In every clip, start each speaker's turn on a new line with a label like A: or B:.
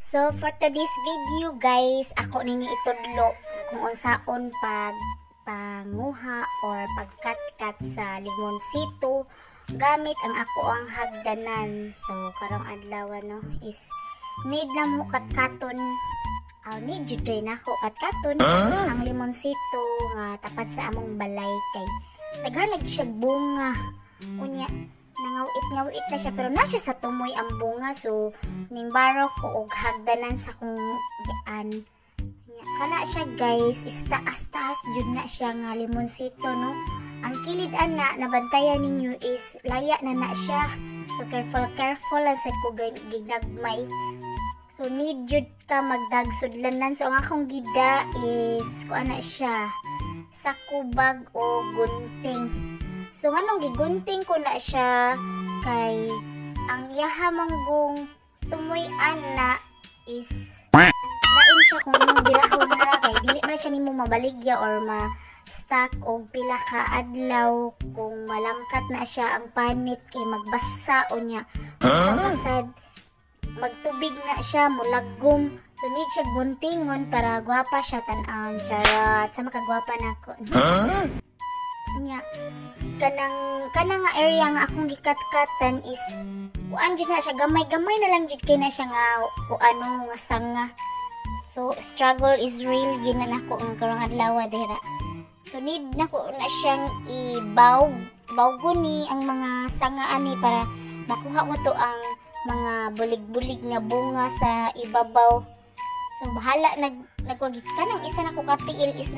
A: So for today's video guys, ako ninyo itudlo kung unsaon panguha or pagkatkat sa limonsito gamit ang ako ang hagdanan. So karong adlaw no is need na mo katkaton. Need jud rin ako katkaton ang limonsito nga tapat sa among balay kay daghan siya bunga. Unya nangawit na siya pero na siya sa tumoy ang bunga, so nimbaro ko og hagdanan sa kung gian kana siya guys, taas jud na siya nga limonsito no. Ang kilid ana nabantayan ninyo is laya na siya, so careful lang sad ko ginagmay. So need jud ka magdagsudlanan. So ang akong gida is kuana siya sa kubag o gunting. So nganong gigunting ko na siya kay ang yaha manggong tumoy ana is lain siya kung imong birahon ra kay dili man siya nimo mabaligya or ma-stack og pila ka adlaw kung malangkat na siya ang panit kay magbasa o niya. Basta magtubig na siya, mulagom. So need siya guntingon para gwapa siya tan-awon. Charot, sa makagwapa nako. Nya kanang nga area nga akong gikatkatan is kuan jud na siya, gamay na lang jud kay na siya nga kuano nga sanga. So struggle is real gina nako ang karong adlaw dira. So need nako na siyang ibawgo ni ang mga sanga ani para makuha mo to ang mga bulig-bulig nga bunga sa ibabaw. So bahala nagwagi kanang isa nako katiil is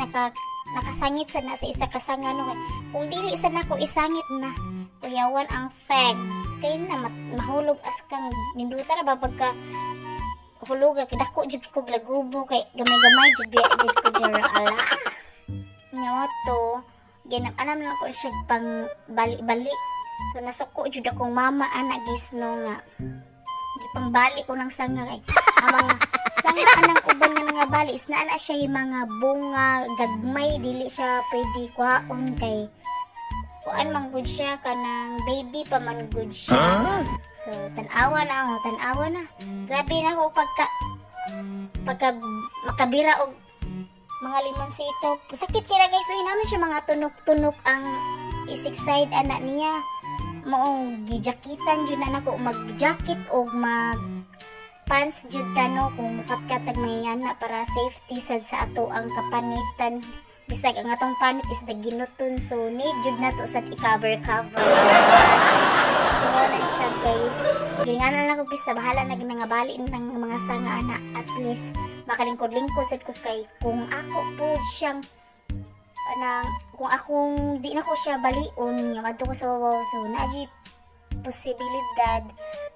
A: nakasangit sa isa kasanga no. Kung dili isa nako isangit na kuyawan ang fag kay na mahulog as kang ninduta ra ba pagka huluga kay dako jud ko glagubo kay gamay jud ko dira ala. Nya to anam na ko siya pang bali-bali. So nasuko jud akong mama anak guys no nga gipangbali ko ng sanga kay ang mga sanga anang uban nga bali is naa na siya yung mga bunga gagmay, dili siya pwede kuhaon kay kuan man gud siya kanang baby pa man gud siya. So tan-awa na grabe na ako pagka makabira og mga limonsito sakit kira guys. So naman siya mga tunok-tunok ang isik side anak niya mo gijakitan jud na nako mag-jacket og mag pants jud kano kung mukatkat may ana para safety sad sa ato ang kapanitan bisag ang atong panit is ginuton, so need jud nato sad i-cover so na siya guys. Gilinganan lang ko bisa bahala nangabali ng mga sanga ana, at least makalingkod-lingkod sad ko kay kung ako po siyang kung akong di na ko siya balion nga madto ko sa wawaw, so naay posibilidad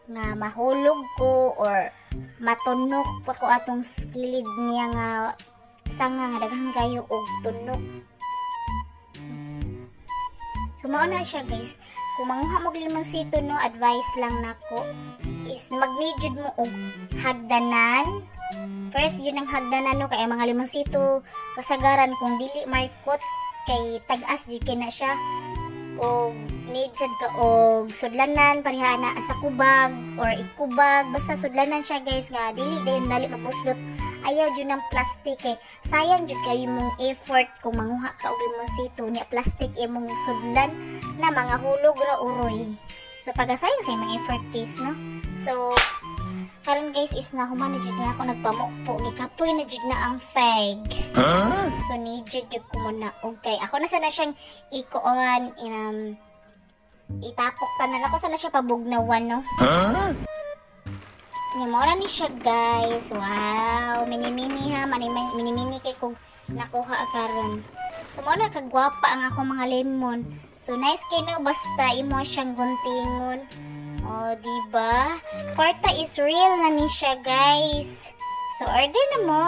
A: nga mahulog ko or matunok pa ko atong skilid niya nga sanga nga daghan kayo og tunok. So mao na siya guys. Kung manguha mo limonsito no, advice lang nako is mag-need jud mo og hagdanan. First yun ang hagdanan no, kay mga limonsito kasagaran kung dili markot kay tag-as jud kay na siya, o need sad ka og sudlanan parihana sa kubag or ikubag, basta sudlanan siya guys nga dili dayon dali mapuslot. Ayaw jud ng plastic eh, sayang jud kay imong effort kung manguha ka og limonsito nya plastic imong sudlan na mga hulog ra uroy. So pagasayang sa imong effort case no. So karon guys is nahuman na jud na ako nagpamukpo, gikapoy na jud na ang fag. So need jud ko muna okay. Ako na sana siyang ikuan itapok tanan ako sana siya pabugnawan no. Nga mo na ni siya guys. Wow, mini ha, mini kay kung nakuha karon. So mo na kagwapa ang akong mga lemon. So nice kay no, basta imo siyang guntingon. Oh, diba? Kwarta is real na ni siya, guys. So, order na mo.